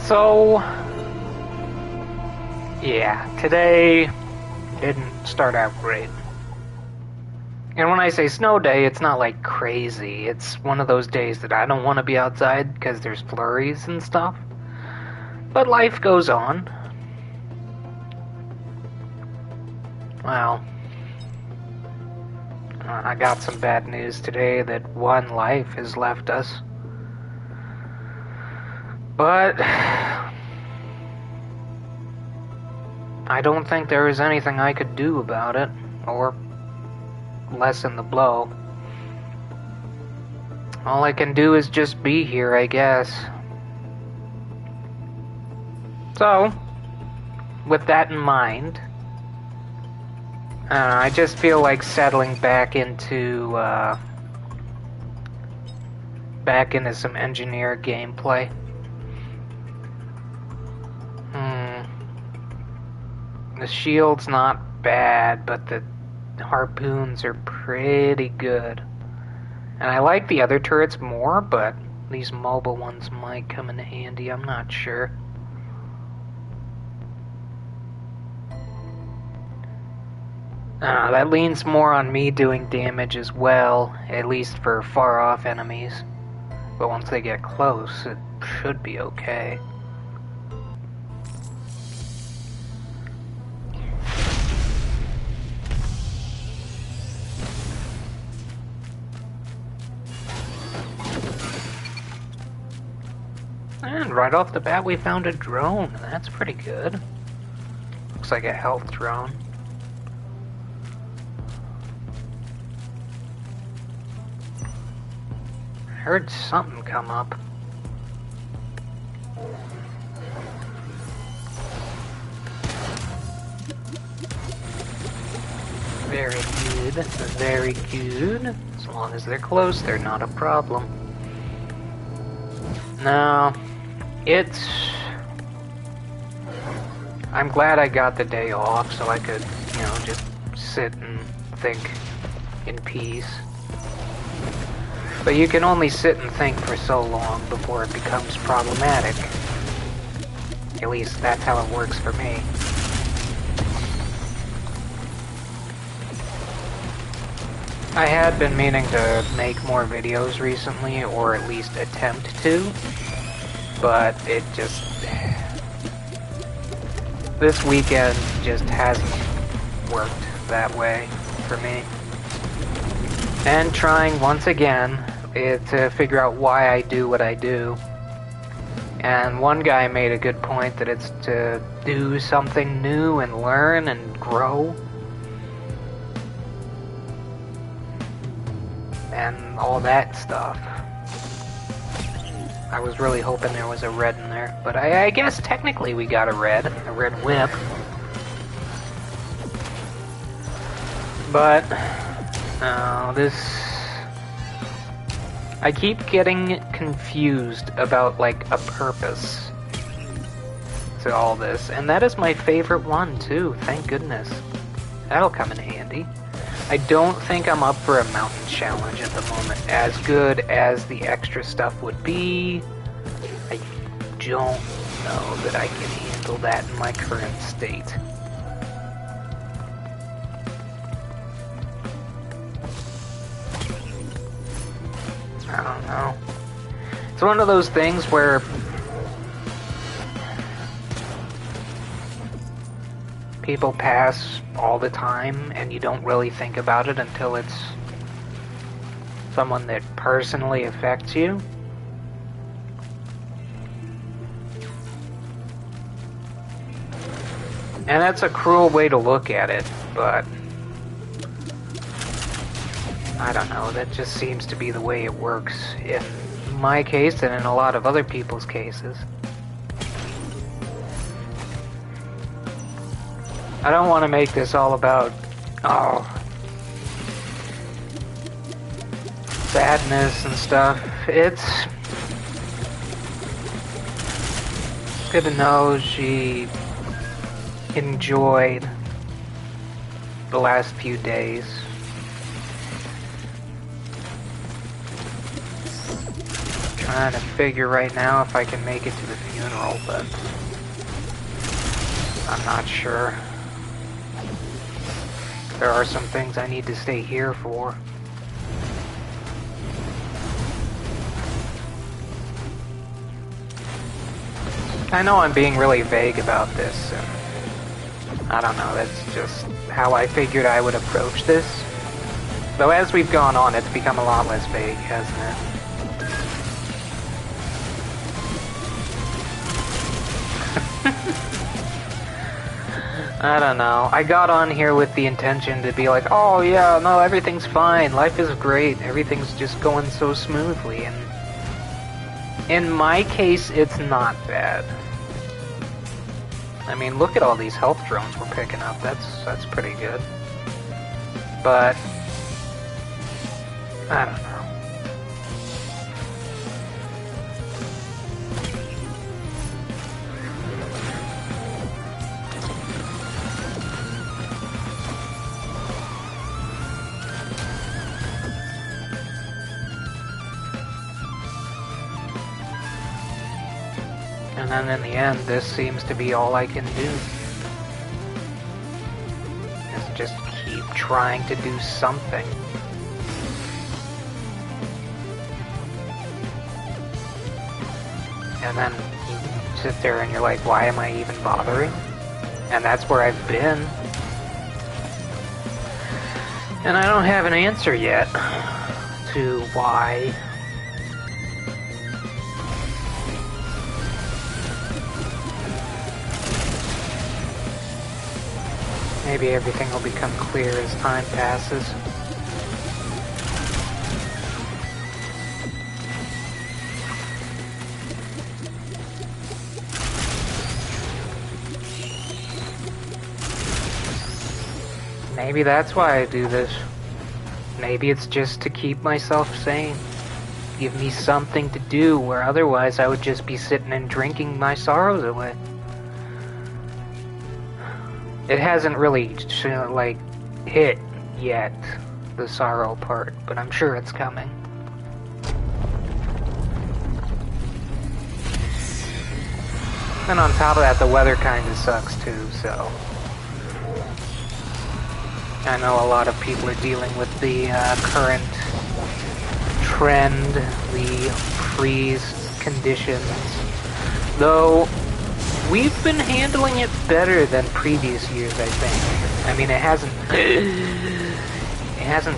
So, yeah, today didn't start out great. And when I say snow day, it's not like crazy. It's one of those days that I don't want to be outside because there's flurries and stuff. But life goes on. Well, I got some bad news today that one life has left us. But I don't think there is anything I could do about it, or lessen the blow. All I can do is just be here, I guess. So, with that in mind, I just feel like settling back into some engineer gameplay. The shield's not bad, but the harpoons are pretty good. And I like the other turrets more, but these mobile ones might come in handy, I'm not sure. That leans more on me doing damage as well, at least for far-off enemies. But once they get close, it should be okay. And right off the bat we found a drone. That's pretty good. Looks like a health drone. I heard something come up. Very good. Very good. As long as they're close, they're not a problem. No. I'm glad I got the day off so I could, just sit and think in peace. But you can only sit and think for so long before it becomes problematic. At least that's how it works for me. I had been meaning to make more videos recently, or at least attempt to. But it just... this weekend just hasn't worked that way for me. And trying once again to figure out why I do what I do. And one guy made a good point that it's to do something new and learn and grow. And all that stuff. I was really hoping there was a red in there, but I guess technically we got a red whip. But, I keep getting confused about, like, a purpose to all this, and that is my favorite one, too, thank goodness. That'll come in handy. I don't think I'm up for a mountain challenge at the moment. As good as the extra stuff would be, I don't know that I can handle that in my current state. I don't know. It's one of those things where people pass all the time and you don't really think about it until it's someone that personally affects you. And that's a cruel way to look at it, but I don't know, that just seems to be the way it works in my case and in a lot of other people's cases. I don't want to make this all about, sadness and stuff. It's good to know she enjoyed the last few days. trying to figure right now if I can make it to the funeral, but I'm not sure. There are some things I need to stay here for. I know I'm being really vague about this, and I don't know, that's just how I figured I would approach this. Though as we've gone on, it's become a lot less vague, hasn't it? I don't know. I got on here with the intention to be like, oh yeah, no, everything's fine, life is great, everything's just going so smoothly, and in my case, it's not bad. I mean, look at all these health drones we're picking up, that's pretty good. But I don't know. And then in the end, this seems to be all I can do. Is just keep trying to do something. And then you sit there and you're like, why am I even bothering? And that's where I've been. And I don't have an answer yet to why. Maybe everything will become clear as time passes. Maybe that's why I do this. Maybe it's just to keep myself sane. Give me something to do, where otherwise I would just be sitting and drinking my sorrows away. It hasn't really, like, hit yet, the sorrow part, but I'm sure it's coming. And on top of that, the weather kinda sucks too, so... I know a lot of people are dealing with the current trend, the freeze conditions. Though, we've been handling it better than previous years, I think. I mean, it hasn't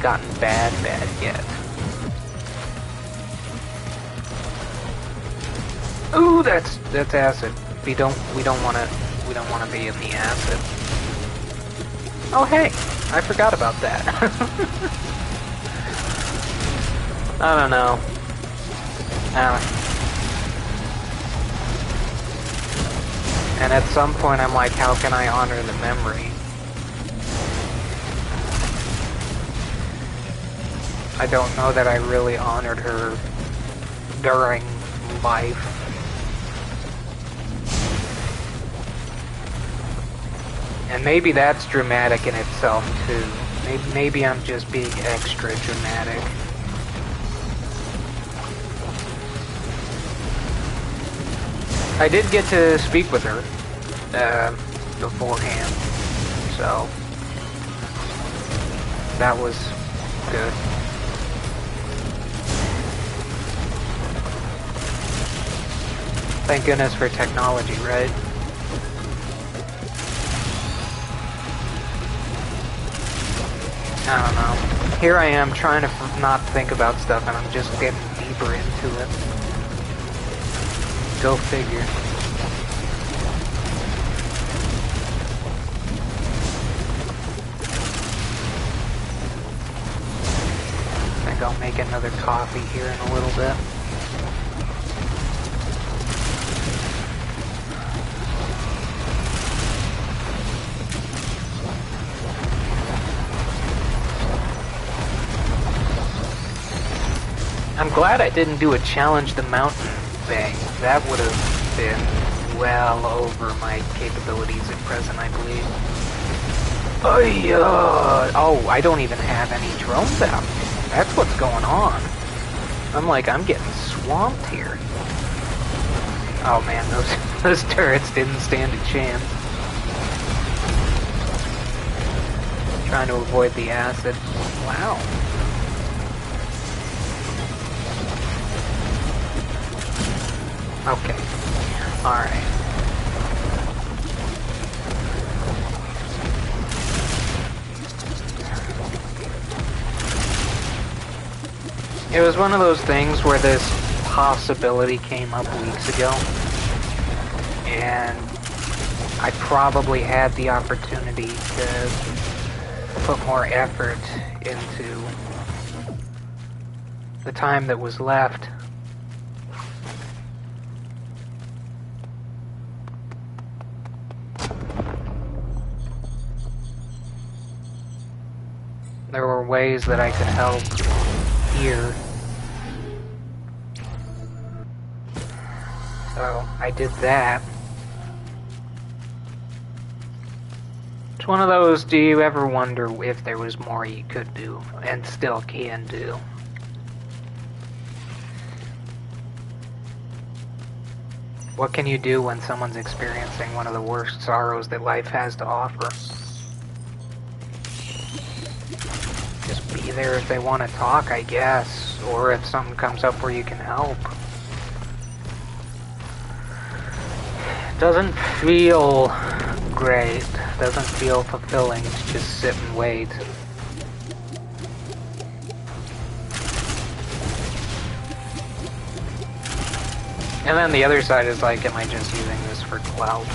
gotten bad yet. Ooh, that's acid. We don't wanna be in the acid. Oh hey, I forgot about that. I don't know. And at some point I'm like, how can I honor the memory? I don't know that I really honored her during life. And maybe that's dramatic in itself too. Maybe I'm just being extra dramatic. I did get to speak with her beforehand, so that was good. Thank goodness for technology, right? I don't know. Here I am trying to not think about stuff and I'm just getting deeper into it. Go figure. I think I'll make another coffee here in a little bit. I'm glad I didn't do a challenge the mountain thing. That would have been well over my capabilities at present, I believe. Oh, I don't even have any drones out. That's what's going on. I'm getting swamped here. Oh man, those turrets didn't stand a chance. Trying to avoid the acid. Wow. Okay. Alright. It was one of those things where this possibility came up weeks ago, and I probably had the opportunity to put more effort into the time that was left. There were ways that I could help here. So I did that. It's one of those, do you ever wonder if there was more you could do and still can do? What can you do when someone's experiencing one of the worst sorrows that life has to offer? Just be there if they want to talk, I guess, or if something comes up where you can help. Doesn't feel great, doesn't feel fulfilling to just sit and wait. And then the other side is like, am I just using this for clout?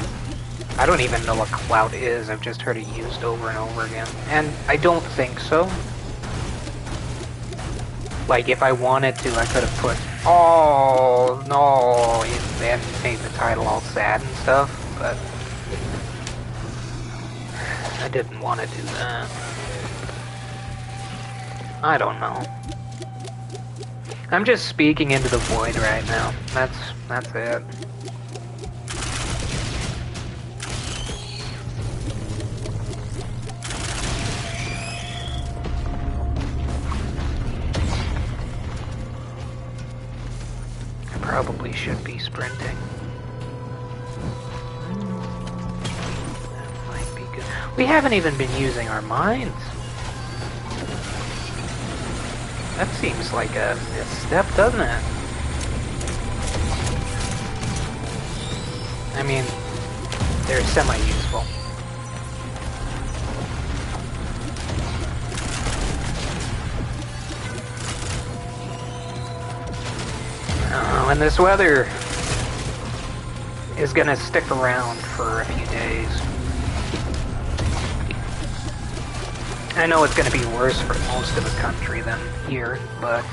I don't even know what clout is, I've just heard it used over and over again. And I don't think so. Like, if I wanted to, I could have put, oh, no, and made the title all sad and stuff, but I didn't want to do that. I don't know. I'm just speaking into the void right now. That's it. Probably should be sprinting. That might be good. We haven't even been using our minds. That seems like a misstep, doesn't it? I mean, they're semi-useful. And this weather is gonna stick around for a few days. I know it's gonna be worse for most of the country than here, but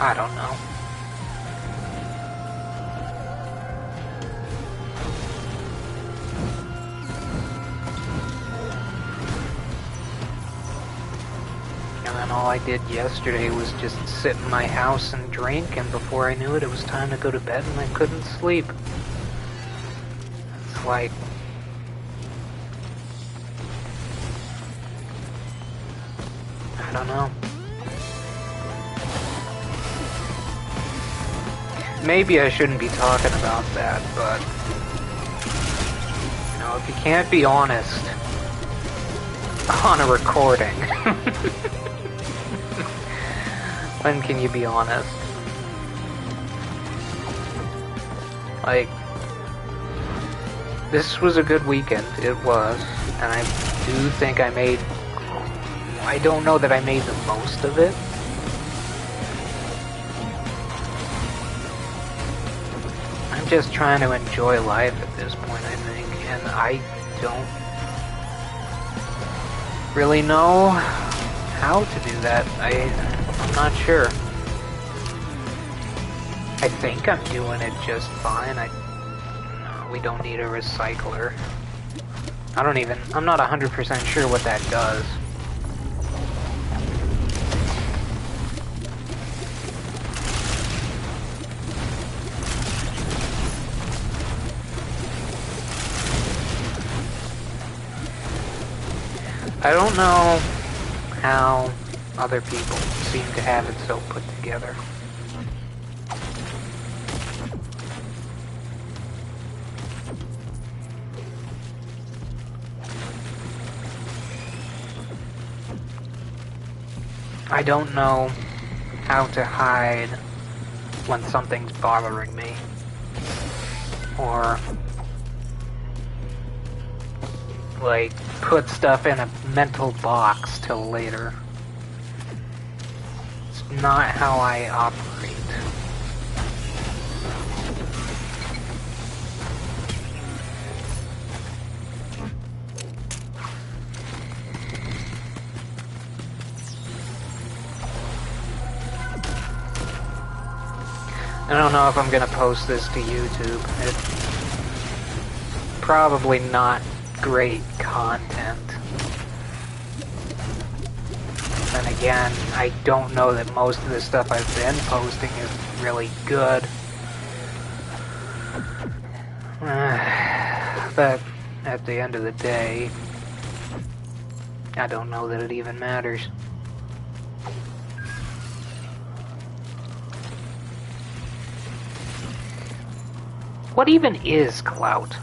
I don't know. And all I did yesterday was just sit in my house and drink, and before I knew it, it was time to go to bed and I couldn't sleep. It's like... I don't know. Maybe I shouldn't be talking about that, but... You know, if you can't be honest on a recording... When can you be honest? Like, this was a good weekend, it was, and I do think I made, I don't know that I made the most of it. I'm just trying to enjoy life at this point, I think, and I don't really know how to do that. I'm not sure. I think I'm doing it just fine. No, we don't need a recycler. I'm not 100% sure what that does. I don't know how other people seem to have it so put together. I don't know how to hide when something's bothering me, or like put stuff in a mental box till later. It's not how I operate. I don't know if I'm gonna post this to YouTube. It's probably not great content. Then again, I don't know that most of the stuff I've been posting is really good. But at the end of the day, I don't know that it even matters. What even is clout?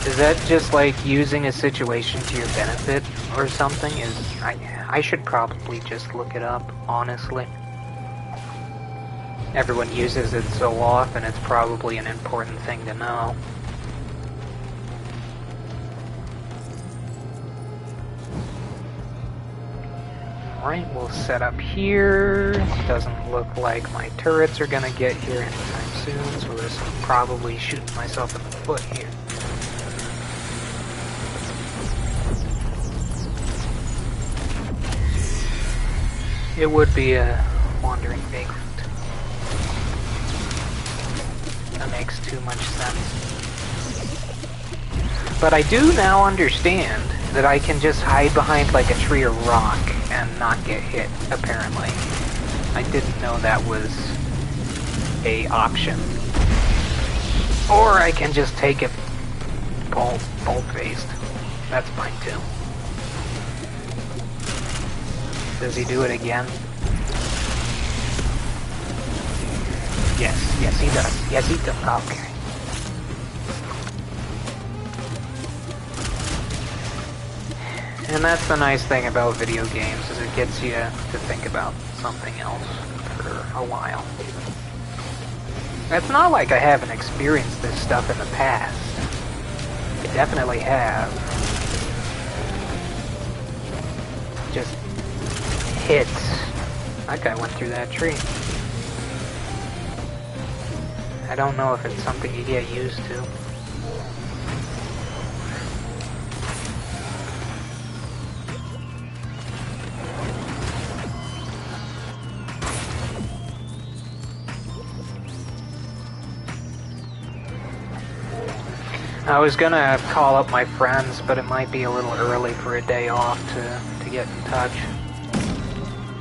Is that just like using a situation to your benefit or something? I should probably just look it up, honestly. Everyone uses it so often, it's probably an important thing to know. Alright, we'll set up here. Doesn't look like my turrets are gonna get here anytime soon, so this is probably shooting myself in the foot here. It would be a wandering vagrant. That makes too much sense. But I do now understand that I can just hide behind like a tree or rock and not get hit, apparently. I didn't know that was a option. Or I can just take it bolt-faced. That's fine too. Does he do it again? Yes he does. Yes he does. Okay. And that's the nice thing about video games, is it gets you to think about something else for a while. It's not like I haven't experienced this stuff in the past. I definitely have. Just hits. That guy went through that tree. I don't know if it's something you get used to. I was gonna call up my friends, but it might be a little early for a day off to get in touch.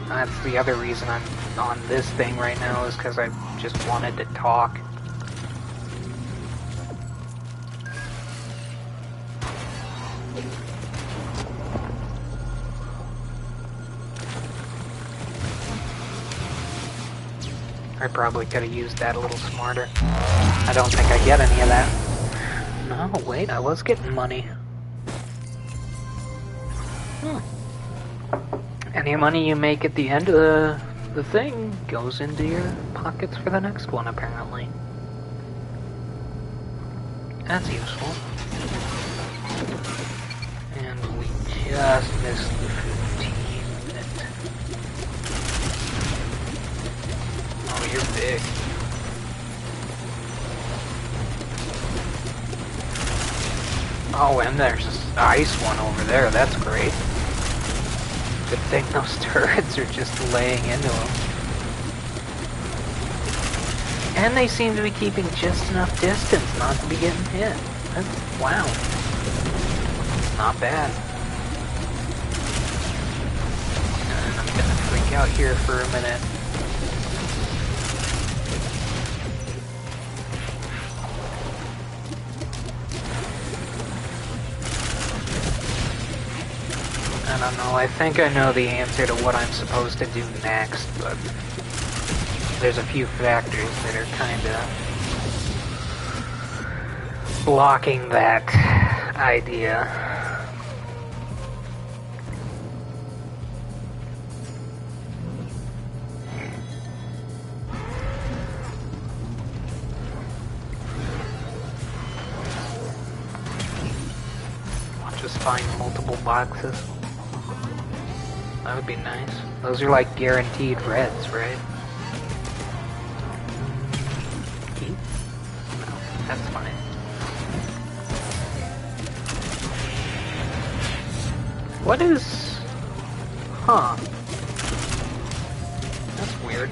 That's the other reason I'm on this thing right now, is because I just wanted to talk. I probably could have used that a little smarter. I don't think I get any of that. No, wait, I was getting money. Any money you make at the end of the thing goes into your pockets for the next one, apparently. That's useful. And we just missed the 15-minute. Oh, you're big. Oh, and there's this ice one over there. That's great. Good thing those turrets are just laying into them. And they seem to be keeping just enough distance not to be getting hit. Wow. Not bad. And I'm gonna freak out here for a minute. don't know, I think I know the answer to what I'm supposed to do next, but there's a few factors that are kinda blocking that idea. Just find multiple boxes. That would be nice. Those are like guaranteed reds, right? Key? No, that's fine. What is... Huh. That's weird.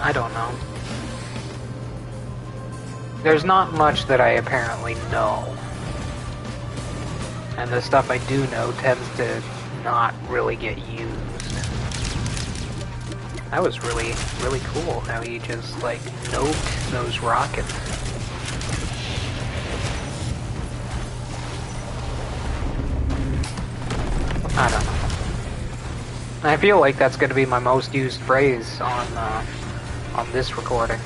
I don't know. There's not much that I apparently know. And the stuff I do know tends to not really get used. That was really, really cool how he just, like, noped those rockets. I don't know. I feel like that's gonna be my most used phrase on this recording.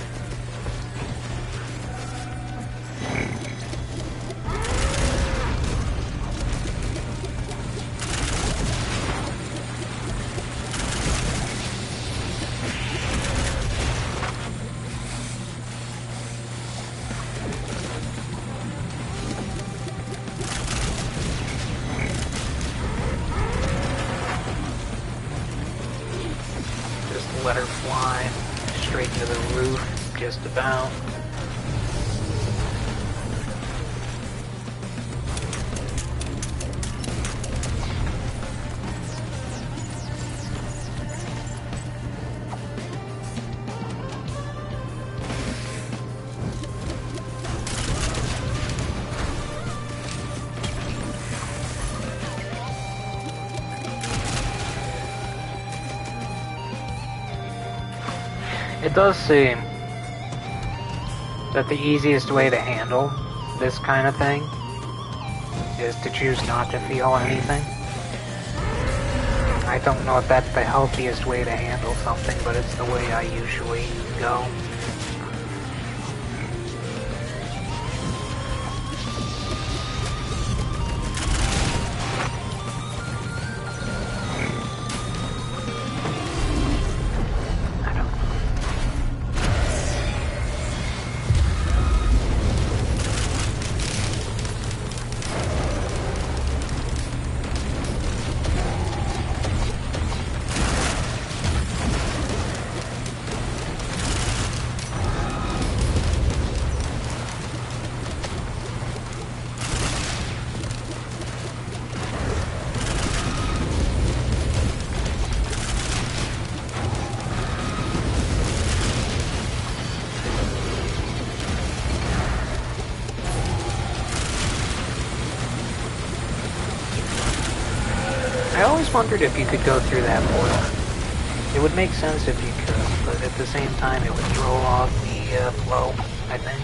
Let her fly straight to the roof, just about. It does seem that the easiest way to handle this kind of thing is to choose not to feel anything. I don't know if that's the healthiest way to handle something, but it's the way I usually go. I always wondered if you could go through that portal. It would make sense if you could, but at the same time it would throw off the flow, I think.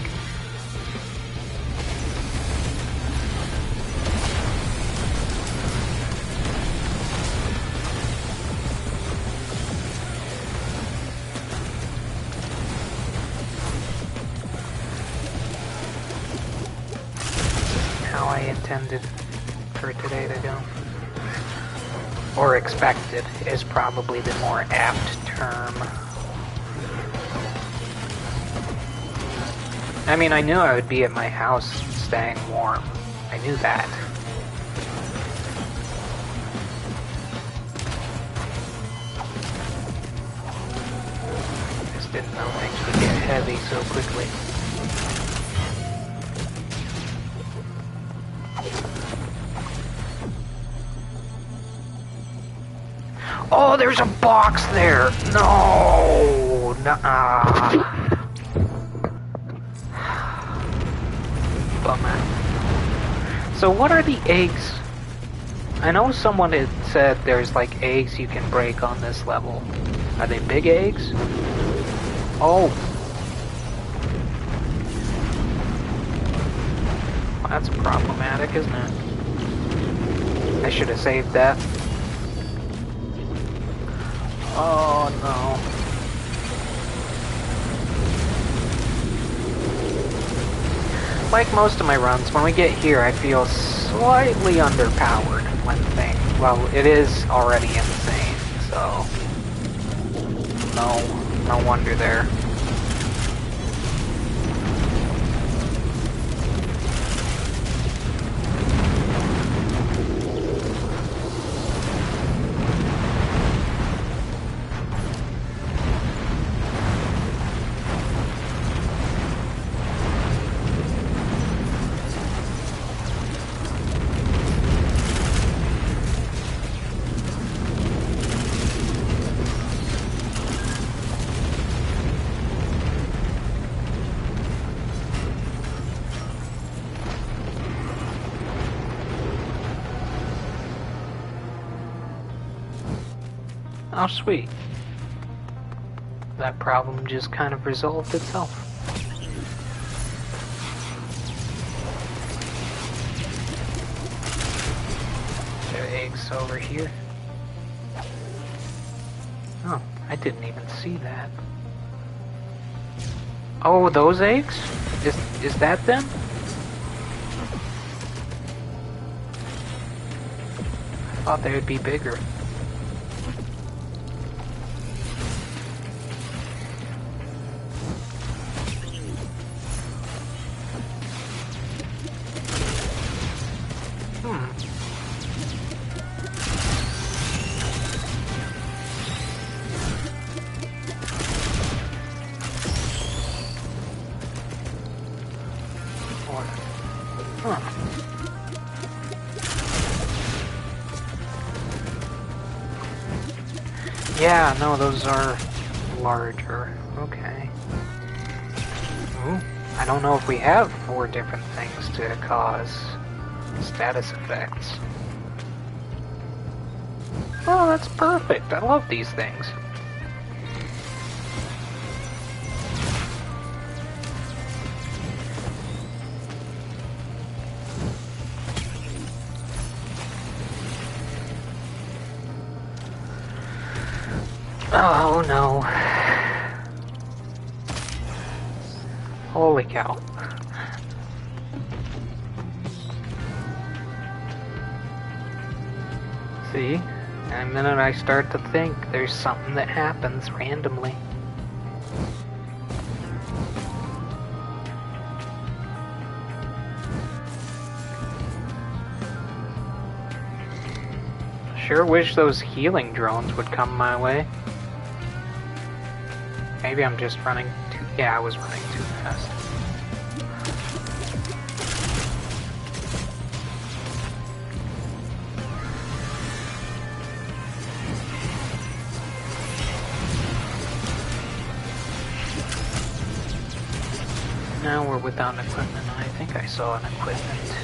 How I intended for today to go. Or expected is probably the more apt term. I mean, I knew I would be at my house staying warm. I knew that. Just didn't know things would get heavy so quickly. Oh, there's a box there! No! Nuh-uh. Bummer. So what are the eggs? I know someone had said there's like eggs you can break on this level. Are they big eggs? Oh. That's problematic, isn't it? I should have saved that. Oh no. Like most of my runs, when we get here I feel slightly underpowered when things... Well, it is already insane, so... No wonder there. Oh, sweet. That problem just kind of resolved itself. There are eggs over here. Oh, I didn't even see that. Oh, those eggs? Is that them? I thought they would be bigger. Yeah, no, those are larger. Okay. Ooh, I don't know if we have 4 different things to cause status effects. Oh, that's perfect. I love these things. Oh no. Holy cow. See? And the minute I start to think, there's something that happens randomly. Sure wish those healing drones would come my way. Maybe I'm just running too... Yeah, I was running too fast. Now we're without equipment. I think I saw an equipment.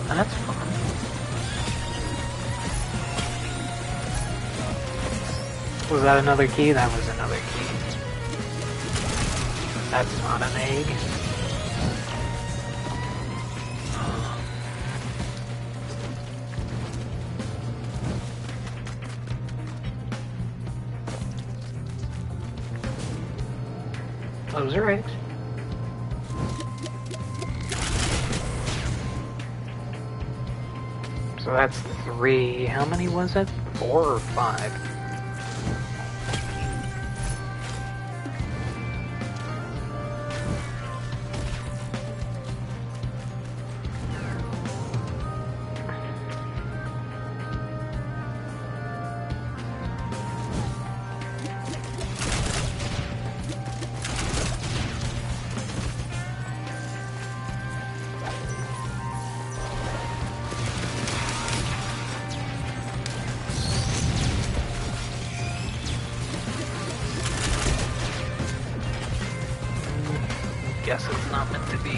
That's fun. Was that another key? That was another key. That's not an egg. Those are eggs. So that's 3. How many was it? 4 or 5? Guess it's not meant to be.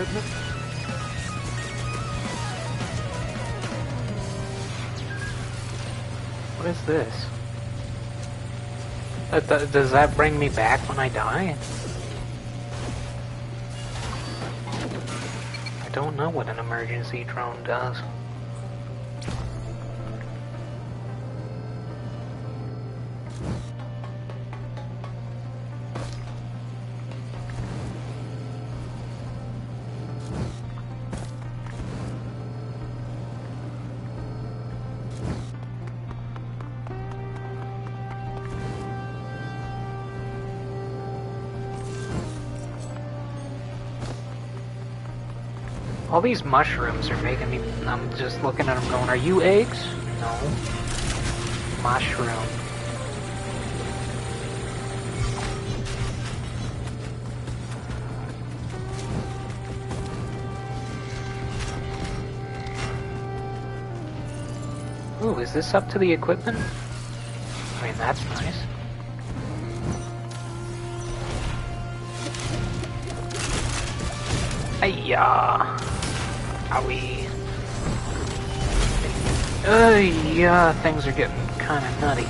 equipment? What is this? Does that bring me back when I die? I don't know what an emergency drone does. All these mushrooms are making me... I'm just looking at them going, are you eggs? No. Mushroom. Ooh, is this up to the equipment? I mean, that's nice. Ay-ya! Owie. Yeah, things are getting kinda nutty.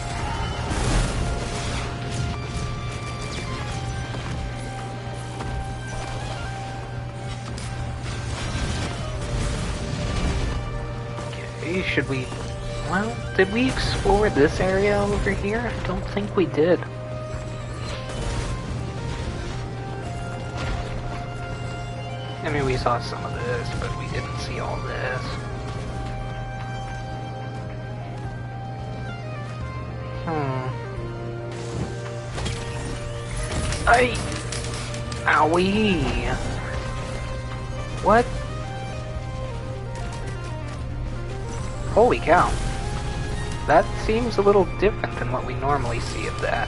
Okay, should we... Well, did we explore this area over here? I don't think we did. I mean, we saw some of this, but we didn't see all this. Ay! Owie! What? Holy cow. That seems a little different than what we normally see of that.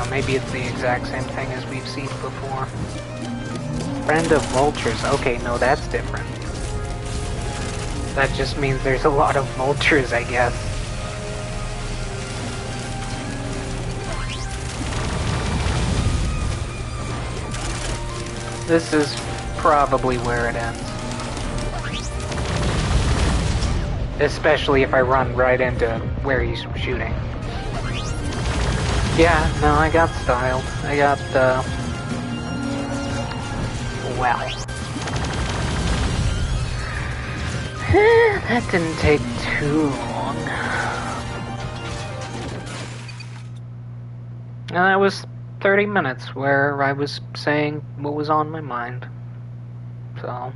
Maybe it's the exact same thing as we've seen before. Friend of vultures. Okay, no, that's different. That just means there's a lot of vultures, I guess. This is probably where it ends. Especially if I run right into where he's shooting. Yeah, no, I got styled. I got, well. That didn't take too long. And that was 30 minutes where I was saying what was on my mind. So,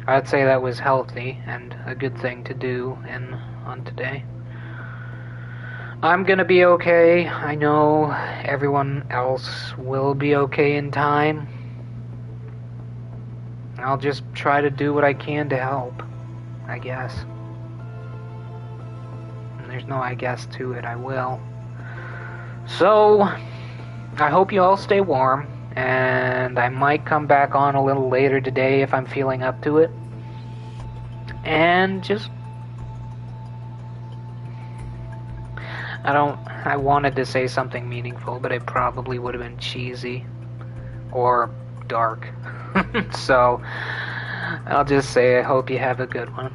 I'd say that was healthy and a good thing to do on today. I'm gonna be okay. I know everyone else will be okay in time. I'll just try to do what I can to help, I guess. And there's no I guess to it, I will. So, I hope you all stay warm, and I might come back on a little later today if I'm feeling up to it. And just... I wanted to say something meaningful, but it probably would have been cheesy or dark. So, I'll just say I hope you have a good one.